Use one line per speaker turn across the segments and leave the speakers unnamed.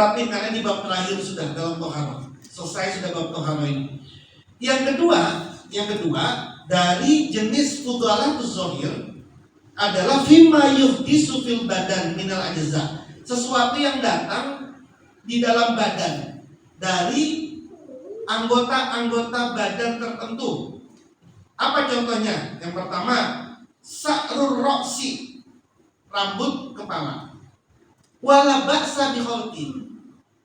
rapi karena di bab terakhir sudah dalam toharo. Selesai sudah bab toharo ini. Yang kedua dari jenis fudalatus zohir adalah fima yuhdisu fil badan minal ajza. Sesuatu yang datang di dalam badan dari anggota-anggota badan tertentu. Apa contohnya? Yang pertama, sa'rur roksi, rambut kepala. Wala ba'sa bikhalqi,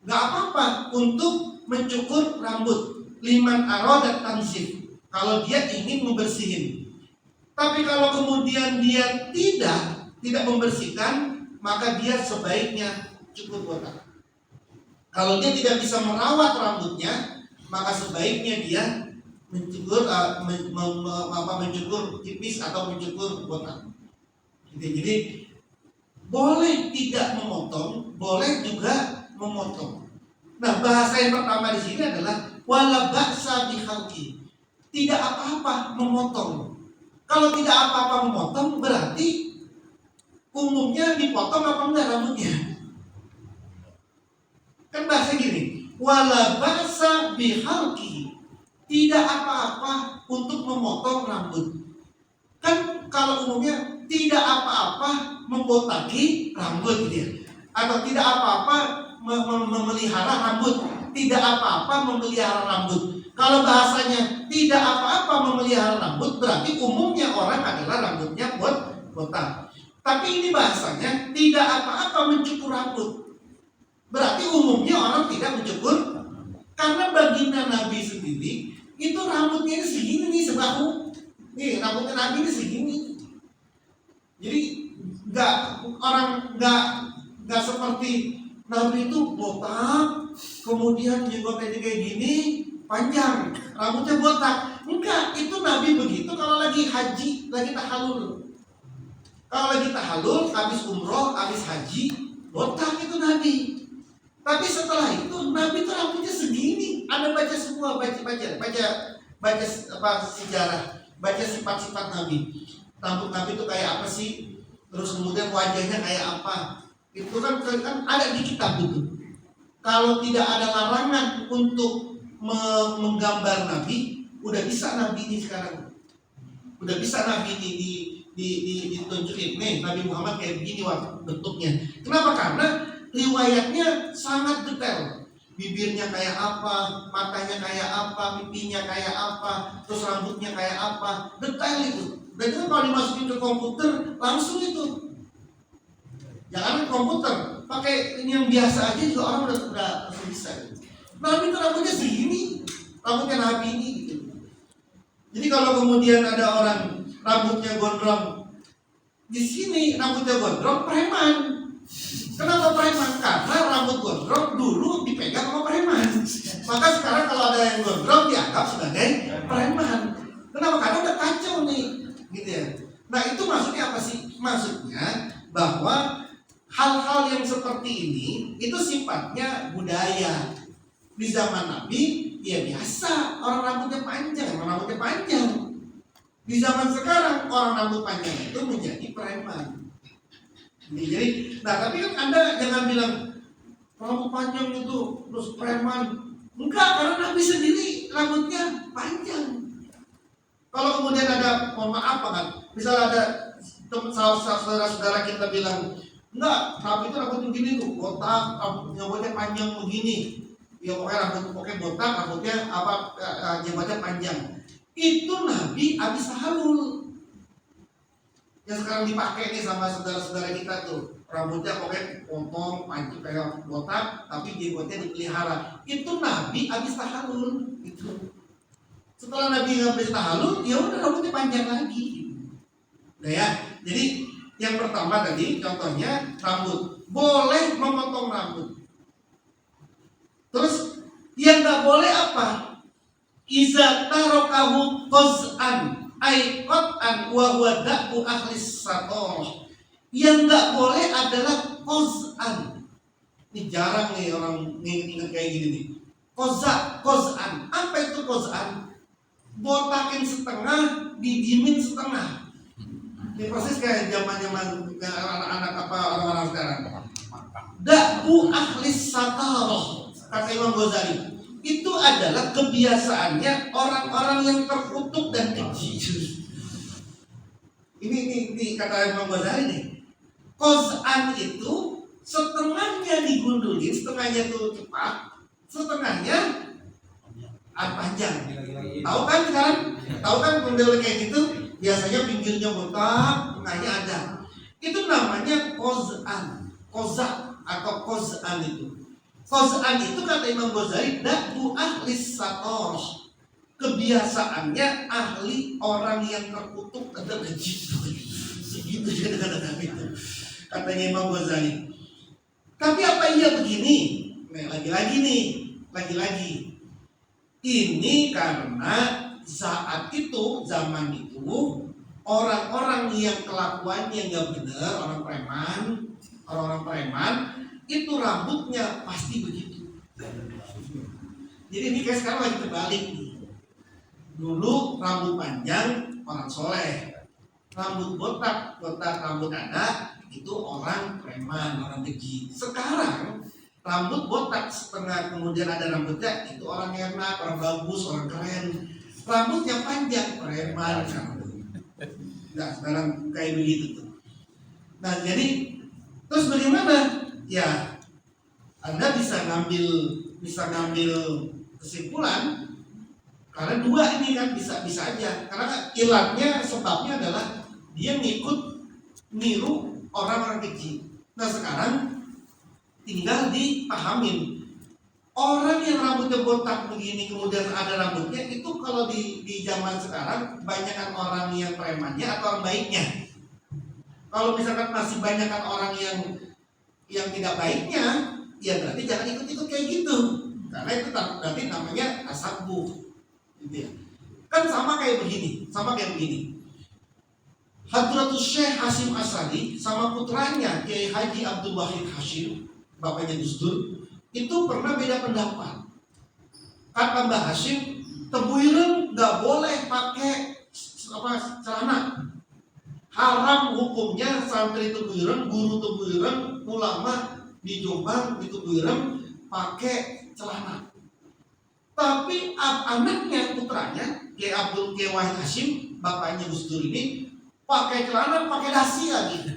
nggak apa-apa untuk mencukur rambut. Liman aradat tansif, kalau dia ingin membersihin. Tapi kalau kemudian dia tidak membersihkan, maka dia sebaiknya cukur botak. Kalau dia tidak bisa merawat rambutnya, maka sebaiknya dia mencukur tipis atau mencukur botak. Jadi boleh tidak memotong, boleh juga memotong. Nah, bahasa yang pertama di sini adalah wala ba'sa bikhalqi. Tidak apa-apa memotong. Kalau tidak apa-apa memotong berarti umumnya dipotong apa enggak rambutnya? Kan bahasa gini, wala ba'sa bikhalqi. Tidak apa-apa untuk memotong rambut. Kan kalau umumnya tidak apa-apa membotaki rambut gitu ya. Atau tidak apa-apa memelihara rambut. Tidak apa-apa memelihara rambut. Kalau bahasanya tidak apa-apa memelihara rambut, berarti umumnya orang adalah rambutnya botak. Tapi ini bahasanya tidak apa-apa mencukur rambut. Berarti umumnya orang tidak mencukur. Karena baginda Nabi sendiri itu rambutnya ini segini nih, sebahu. Nih rambutnya Nabi ini segini. Jadi nggak seperti Nabi itu botak, kemudian jenggotnya kayak gini, panjang, rambutnya botak. Enggak, itu Nabi begitu kalau lagi haji, lagi tahallul. Kalau lagi tahallul, habis umroh, habis haji, botak itu Nabi. Tapi setelah itu Nabi itu rambutnya segini. Ada baca semua, baca sejarah, baca sifat-sifat Nabi. Rambut Nabi itu kayak apa sih? Terus kemudian wajahnya kayak apa? Itu kan ada di kitab itu. Kalau tidak ada larangan untuk menggambar Nabi, udah bisa Nabi ini sekarang. Udah bisa Nabi ini ditunjukin. Nih Nabi Muhammad kayak begini bentuknya. Kenapa? Karena riwayatnya sangat detail. Bibirnya kayak apa, matanya kayak apa, pipinya kayak apa, terus rambutnya kayak apa, detail itu. Dan itu kalau dimasukin ke komputer langsung itu. Jangan komputer, pakai ini yang biasa aja juga orang udah bisa. Nabi itu rambutnya segini, rambutnya Nabi ini gitu. Jadi kalau kemudian ada orang rambutnya gondrong, di sini rambutnya gondrong preman. Kenapa preman? Karena rambut gondrong dulu dipegang sama preman. Maka sekarang kalau ada yang gondrong dianggap sebagai preman. Kenapa? Karena udah kacau nih, gitu ya. Nah itu maksudnya apa sih? Maksudnya bahwa hal-hal yang seperti ini itu sifatnya budaya. Di zaman Nabi ya biasa orang rambutnya panjang. Di zaman sekarang orang rambut panjang itu menjadi preman. Jadi, nah tapi kan Anda jangan bilang rambut panjang itu terus preman. Enggak, karena Nabi sendiri rambutnya panjang. Kalau kemudian ada, mohon maaf kan, misalnya ada saudara-saudara kita bilang, enggak, Nabi itu rambutnya begini tuh, botak, rambutnya panjang begini. Ya pokoknya botak, rambutnya jengotnya panjang. Itu Nabi habis tahallul. Yang sekarang dipakai nih sama saudara-saudara kita tuh, rambutnya pokoknya potong, panjang kayak botak, tapi jenggotnya dipelihara. Itu Nabi habis tahallul gitu. Setelah Nabi habis tahallul, ya udah rambutnya panjang lagi. Nah ya, jadi yang pertama tadi contohnya rambut, boleh memotong rambut. Terus yang nggak boleh apa? Iza tarokahu qaz'an ay qat'an wa huwa da'u ahlis satorah. Yang nggak boleh adalah qaz'an. Ini jarang nih orang ingat kayak gini nih. Qaz'an. Apa itu qaz'an? Botakin setengah, didiemin setengah. Ini persis kayak zaman-zaman anak-anak orang-orang sekarang. Da'bu ahlis satarah, kata Imam Ghazali, itu adalah kebiasaannya orang-orang yang terkutuk dan keji. Ini kata Imam Ghazali nih. Qaz'an itu setengahnya digundulin, setengahnya itu cepat, setengahnya panjang. Tahu kan sekarang? Tahu kan gundul kayak gitu? Biasanya pinggirnya botak, tengahnya ada. Itu namanya qaz'an, qaz'a atau qaz'an itu. Qaz'an itu kata Imam Ghazali da'bu ahlis satarah. Kebiasaannya ahli orang yang terkutuk dan keji. Segitu dia kata-kata itu. Katanya Imam Ghazali. Tapi apa iya begini? Nah, lagi-lagi. Ini karena saat itu, zaman itu, orang-orang yang kelakuannya nggak benar, orang-orang preman, itu rambutnya pasti begitu. Jadi ini kayak sekarang lagi terbalik nih. Dulu rambut panjang orang soleh, rambut botak rambut ada itu orang preman, orang keji. Sekarang rambut botak setengah kemudian ada rambutnya itu orang enak, orang bagus, orang keren. Rambutnya panjang preman. Nah sekarang kayak begitu tuh. Nah jadi terus bagaimana? Ya Anda bisa ngambil kesimpulan karena dua ini kan bisa aja. Karena ilatnya sebabnya adalah dia niru orang-orang keji. Nah sekarang tinggal dipahamin, orang yang rambutnya botak begini kemudian ada rambutnya itu kalau di zaman sekarang banyakkan orang yang premannya atau orang baiknya. Kalau misalkan masih banyakkan orang yang tidak baiknya, ya berarti jangan ikut kayak gitu. Karena itu berarti namanya tasabbuh. Gitu ya. Kan sama kayak begini. Hadratus Syekh Hasyim Asy'ari sama putranya Kiai Haji Abdul Wahid Hasyim, bapaknya Gus Dur, itu pernah beda pendapat. Kata Mbah Hasyim, tebuireng nggak boleh pakai celana. Haram hukumnya santri tebuireng, guru tebuireng, ulama di Jombang di tebuireng pakai celana. Tapi anaknya, putranya Kiai Abdul Wahid Hasyim, bapaknya Gus Dur ini pakai celana, pakai dasi lagi.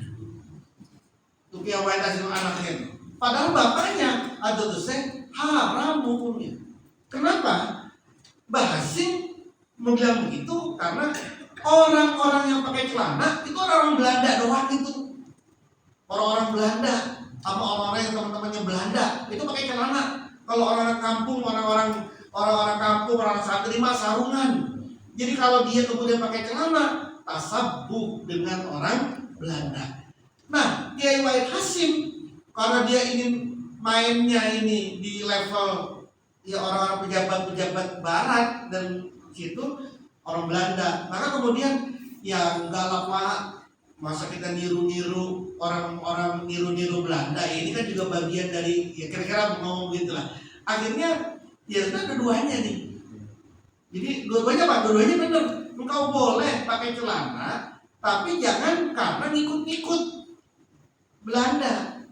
Tuh Kiai Wahid Hasyim anaknya. Padahal bapaknya ada dosen haram hukumnya. Kenapa? Mbah Hasyim bilang begitu karena orang-orang yang pakai celana itu orang Belanda doang itu. Orang-orang Belanda sama orang-orang yang teman-temannya Belanda itu pakai celana. Kalau orang-orang kampung, orang-orang kampung, orang santri mah sarungan. Jadi kalau dia kemudian pakai celana, tasabbuh dengan orang Belanda. Nah, Kiai Wahid Hasyim karena dia ingin mainnya ini di level ya orang-orang pejabat-pejabat barat dan situ orang Belanda. Maka kemudian ya enggak lah Pak, masa kita niru-niru orang-orang niru-niru Belanda. Ini kan juga bagian dari ya kira-kira ngomong gitu lah. Akhirnya ya sudah dua-duanya nih. Jadi dua-duanya Pak, dua-duanya benar. Engkau boleh pakai celana, tapi jangan karena ngikut-ngikut Belanda,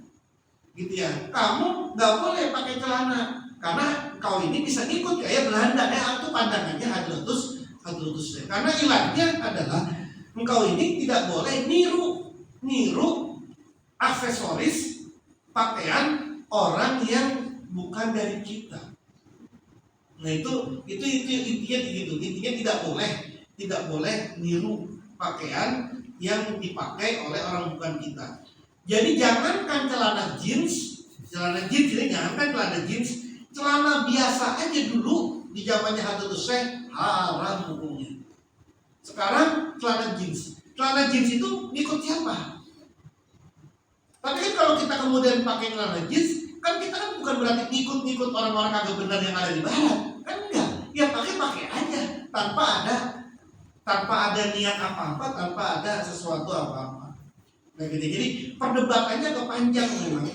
gitu ya. Kamu nggak boleh pakai celana karena kau ini bisa ngikut kayak Belanda. Itu pandangannya Hadratus. Karena ilatnya adalah engkau ini tidak boleh niru aksesoris pakaian orang yang bukan dari kita. Nah itu intinya begitu. Intinya tidak boleh niru pakaian yang dipakai oleh orang bukan kita. Jadi jangankan celana jeans ini jangankan celana jeans, celana biasa aja dulu di zamannya Hadratus Syekh haram hukumnya. Sekarang celana jeans itu ikut siapa? Tapi kan kalau kita kemudian pakai celana jeans, kan kita kan bukan berarti ngikut orang-orang kagak benar yang ada di barat, kan enggak? Ya pakai aja tanpa ada niat apa-apa, tanpa ada sesuatu apa-apa. Nah gitu. Jadi perdebatannya agak panjang memang.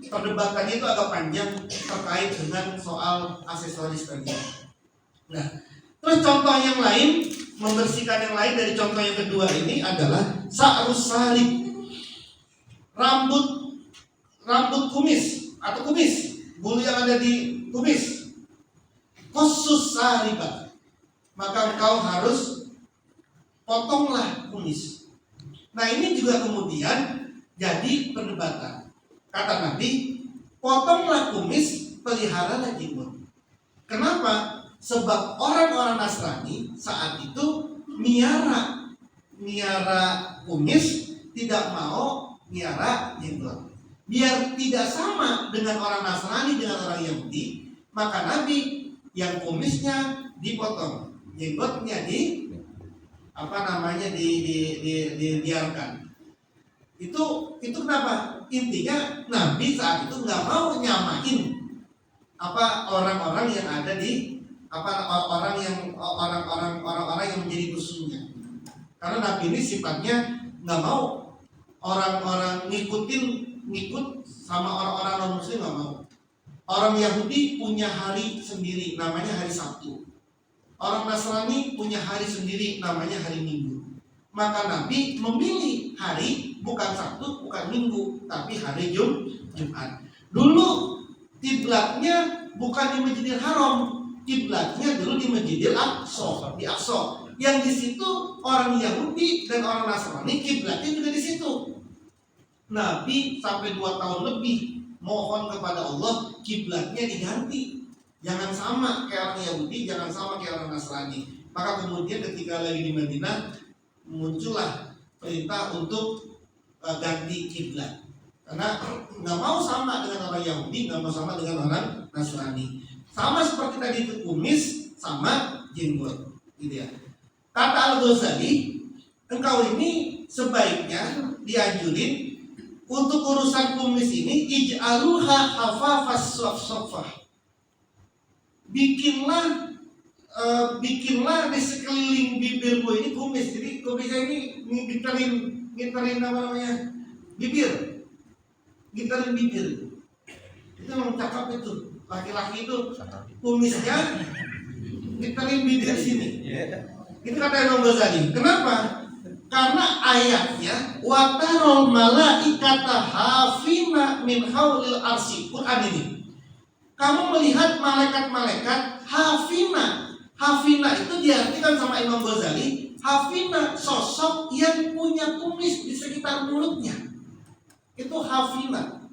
Perdebatannya itu agak panjang terkait dengan soal aksesoris tadi. Nah, terus contoh yang lain, membersihkan yang lain dari contoh yang kedua ini adalah sa'rus salib. Rambut rambut kumis atau kumis, bulu yang ada di kumis, khusus saribat, maka engkau harus potonglah kumis. Nah ini juga kemudian jadi perdebatan. Kata Nabi, potonglah kumis, peliharalah jenggot. Kenapa? Sebab orang-orang Nasrani saat itu miara kumis, tidak mau miara jenggot. Biar tidak sama dengan orang Nasrani dengan orang Yahudi, maka Nabi yang kumisnya dipotong, jenggotnya dibiarkan. Itu kenapa? Intinya Nabi saat itu nggak mau nyamain orang-orang yang ada di orang-orang yang menjadi musuhnya. Karena Nabi ini sifatnya nggak mau orang-orang ngikut sama orang-orang non muslim, nggak mau. Orang Yahudi punya hari sendiri, namanya hari Sabtu. Orang Nasrani punya hari sendiri, namanya hari Minggu. Maka Nabi memilih hari bukan Sabtu, bukan Minggu, tapi hari Jumat. Dulu kiblatnya bukan di Masjidil Haram, kiblatnya dulu di Masjidil Aqsa, di Aqsa. Yang di situ orang Yahudi dan orang Nasrani kiblatnya juga di situ. Nabi sampai 2 tahun lebih mohon kepada Allah kiblatnya diganti, jangan sama kayak orang Yahudi, jangan sama kayak orang Nasrani. Maka kemudian ketika lagi di Madinah muncullah perintah untuk ganti kiblat, karena nggak mau sama dengan orang Yahudi, nggak mau sama dengan orang Nasrani. Sama seperti tadi itu kumis sama jenggot, gitu ya. Kata Al-Ghazali, engkau ini sebaiknya dianjurin untuk urusan kumis ini, ij'aluha hafafas safsafah. Bikinlah di sekeliling bibirmu ini kumis. Jadi kumisnya ini ngiterin apa namanya? Bibir. Ngiterin bibir. Itu memang cakap itu. Laki-laki itu kumisnya ngiterin bibir sini. Itu kata Imam Ghazali. Kenapa? Karena ayatnya watarol malaikata hafina min haulil arsy. Quran ini. Kamu melihat malaikat-malaikat hafina. Hafina itu diartikan sama Imam Ghazali, hafina sosok yang punya kumis di sekitar mulutnya. Itu hafina.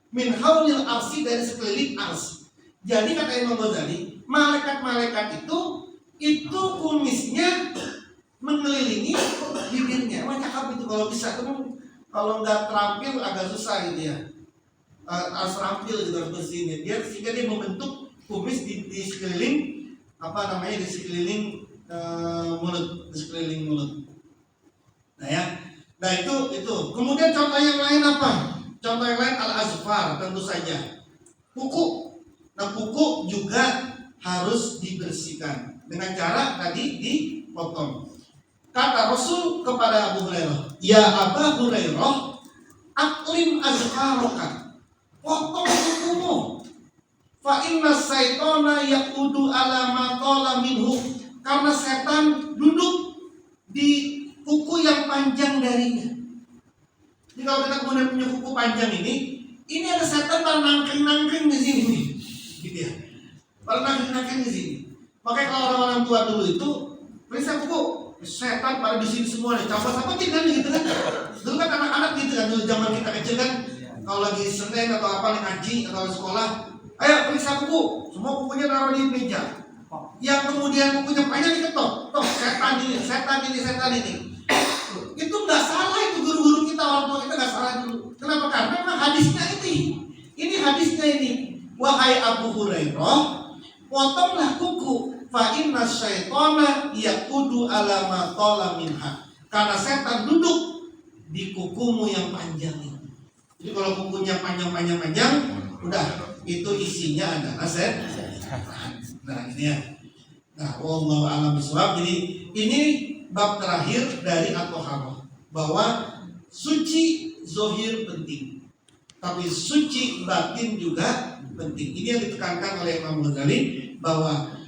Min haulil arsy, dari sekeliling arsy. Jadi kata Imam Ghazali, malaikat-malaikat itu kumisnya mengelilingi bibirnya. Wah cakep itu kalau bisa. Kalau nggak terampil agak susah gitu ya. Harus terampil gitu, harus bersih. Sehingga dia membentuk kumis di sekeliling di sekeliling mulut, di sekeliling mulut. Nah ya. Nah itu. Kemudian contoh yang lain apa? Contoh yang lain al-azfar, tentu saja. Kuku. Nah kuku juga harus dibersihkan dengan cara tadi dipotong. Kata Rasul kepada Abu Hurairah, ya Aba Hurairah, aklim azfaraka, potong kukumu. Fa inna syaitana yaqudu ala ma tala minhu, karena setan duduk di kuku yang panjang darinya. Jadi kalau kita kemudian punya kuku panjang ini ada setan pada nangkring di sini, gitu ya. Pada nangkring di sini. Makanya kalau orang-orang tua dulu itu periksa kuku, setan pada di sini semua nih, cabut-cabutin kan gitu kan. Dulu kan anak-anak gitu kan, dulu zaman kita kecil kan, kalau lagi Senin atau apa nih ngaji atau sekolah, ayo periksa kuku, semua kukunya taruh di meja. Yang kemudian kukunya panjang diketok, toh setan ini. Itu nggak salah, itu guru-guru kita, orang tua kita nggak salah dulu. Kenapa? Karena memang hadisnya ini hadisnya ini. Wahai Abu Hurairah, potonglah kuku. Fa inna syaitana yaqudu ala ma tala minha, karena setan duduk di kukumu yang panjang ini. Jadi kalau kukunya panjang, udah itu isinya adalah setan. Nah ini ya. Nah, wallahu a'lam bishawab. Jadi ini bab terakhir dari at-thaharah, bahwa suci zahir penting, tapi suci batin juga penting. Ini yang ditekankan oleh Imam Ghazali, bahwa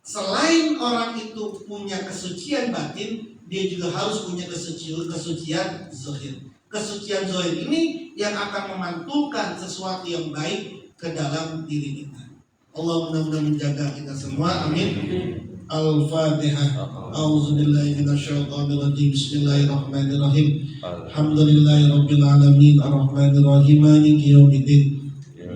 selain orang itu punya kesucian batin, dia juga harus punya kesucian zahir. Kesucian zahir ini yang akan memantulkan sesuatu yang baik ke dalam diri kita. Allah mudah-mudahan menjaga kita semua. Amin. Al-Fatihah. A'udzubillahi minasyaitonirrajim. Bismillahirrahmanirrahim. Alhamdulillahirabbil alamin arrahmanir rahim maliki yaumiddin.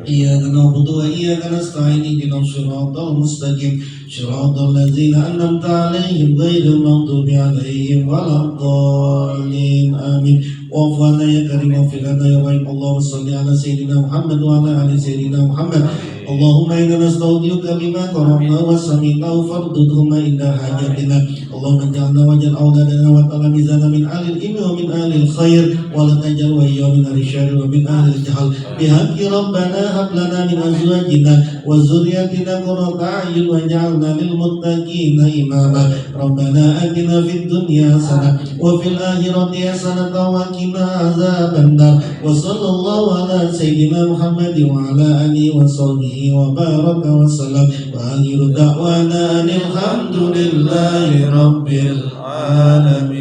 Iyyaka na'budu wa iyyaka nasta'in ihdinas siratal mustaqim siratal ladzina an'amta 'alaihim ghairil maghdubi 'alaihim waladdallin. Amin. Wa'fu 'anna ya karim wa'fu 'anna ya rahim. Allahumma shalli 'ala sayyidina Muhammad wa 'ala ali sayyidina Muhammad. Allahumma inna nasta'udziuka bima qara'na wa sami'na fardudhuma inda hajatina. Allahumma ij'alna waj'al auladana wa talamizana min ahli ilmi wa min ahli khair wa la taj'al wa min ahli syarri wa min ahli jahl. Bihaqqi rabbana hab lana min azwajina wa dzurriyyatina qurrata a'yun waj'alna lil muttaqina imama. Rabbana atina fid dunya hasanah wa fil akhirati hasanah wa qina azabannar. Wa sallallahu ala sayyidina Muhammad wa ala alihi wa sahbihi wa baraka wa sallam. Wa akhiru da'wana alhamdulillahi rabbil alamin.